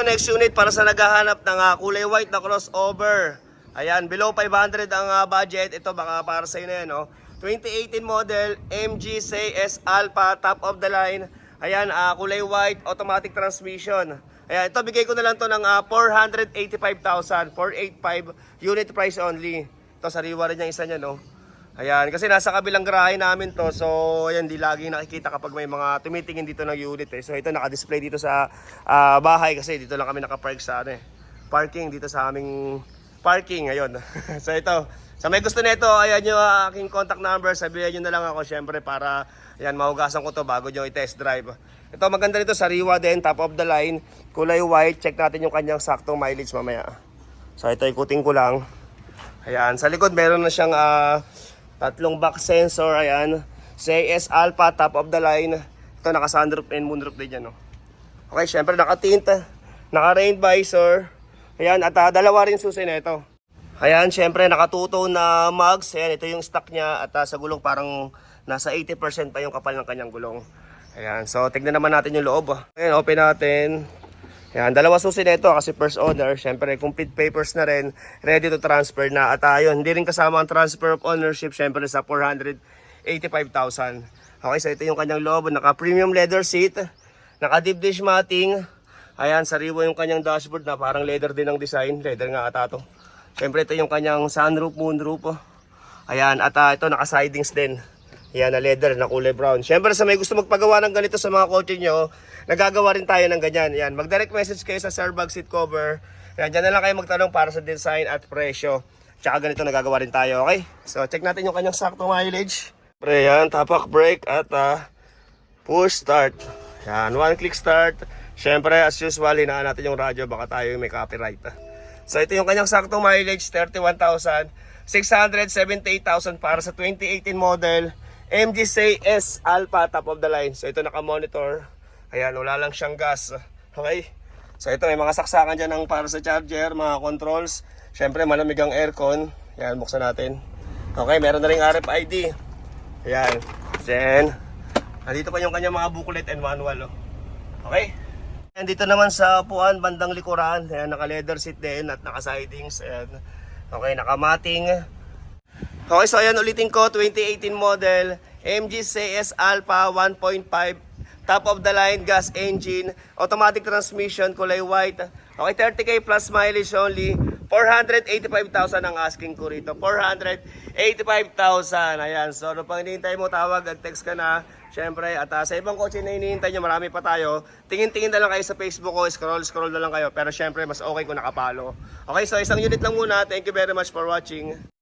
next unit para sa naghahanap ng kulay white na crossover. Ayan, below 500 ang budget. Ito baka para sa inyo yan, no? 2018 model, MG CS Alpha, top of the line. Ayan, kulay white, automatic transmission. Ayan, ito bigay ko na lang to ng 485,000, 485 unit price only. Ito sariwa rin yung isa niya, no? Ayan, kasi nasa kabilang garahe namin to. So, ayan, di lagi nakikita kapag may mga tumitingin dito ng unit eh. So, ito naka-display dito sa bahay kasi dito lang kami naka-park sa parking dito sa aming parking. Ayun. So, ito. Sa may gusto nito, ayan yung aking contact number. Sabihin nyo na lang ako syempre para ayan, mahugasan ko to bago nyo i-test drive. Ito maganda nito, sariwa din, top of the line, kulay white. Check natin yung kanyang saktong mileage mamaya. So ito ikutin ko lang. Ayan, sa likod meron na siyang tatlong back sensor. Ayan, CS Alpha, top of the line. Ito naka sunroof and moonroof din yan, no? Okay, syempre naka-tint, naka-rain visor. Ayan, at dalawa rin susi na ito. Ayan, syempre nakatuto na mugs. Ayan, ito yung stock niya. At sa gulong parang nasa 80% pa yung kapal ng kanyang gulong. Ayan, so tignan naman natin yung loob. Ayan, open natin. Ayan, dalawa susi na ito kasi first owner. Syempre, complete papers na rin. Ready to transfer na. At yun, hindi rin kasama ang transfer of ownership. Syempre, sa 485,000. Okay, so ito yung kanyang loob. Naka-premium leather seat. Naka-deep dish matting. Ayan, sariwa yung kanyang dashboard na parang leather din ang design. Leather nga ata to. Syempre, ito yung kanyang sunroof, moonroof. Ayan, at ito naka-sidings din. Ayan, na leather na kulay brown. Siyempre sa may gusto magpagawa ng ganito sa mga kotse nyo, nagagawa rin tayo ng ganyan. Ayan, mag-direct message kayo sa Sairbag Seat Cover. Ayan, dyan na lang kayo magtanong para sa design at presyo. Tsaka ganito nagagawa rin tayo, okay? So, check natin yung kanyang sakto mileage. Ayan, tapak brake at push start. Ayan, one click start. Siyempre, as usual, hinaan natin yung radyo, baka tayo may copyright. So, ito yung kanyang sakto mileage, 31,000. 678,000 para sa 2018 model. MG CS Alpha, top of the line. So ito naka-monitor. Ayan, wala lang siyang gas. Okay? So ito may mga saksakan dyan ng para sa charger, mga controls. Siyempre malamig ang aircon. Ayan, buksan natin. Okay, meron na rin RFID. Ayan. Then, nandito pa yung kanyang mga booklet and manual. Oh. Okay? And dito naman sa upuan, bandang likuran. Ayan, naka-leather seat din at naka-sidings. Ayan. Okay, naka-matting. Okay, so ayan ulitin ko, 2018 model, MG CS Alpha 1.5, top of the line, gas engine, automatic transmission, kulay white. Okay, 30k plus mileage only, 485,000 ang asking ko rito, 485,000. Ayan, so ano pang hinihintay mo, tawag at text ka na. Siyempre, at sa ibang kotse na hinihintay nyo, marami pa tayo. Tingin-tingin na lang kayo sa Facebook ko, scroll na lang kayo. Pero siyempre, mas okay kung nakapalo. Okay, so isang unit lang muna. Thank you very much for watching.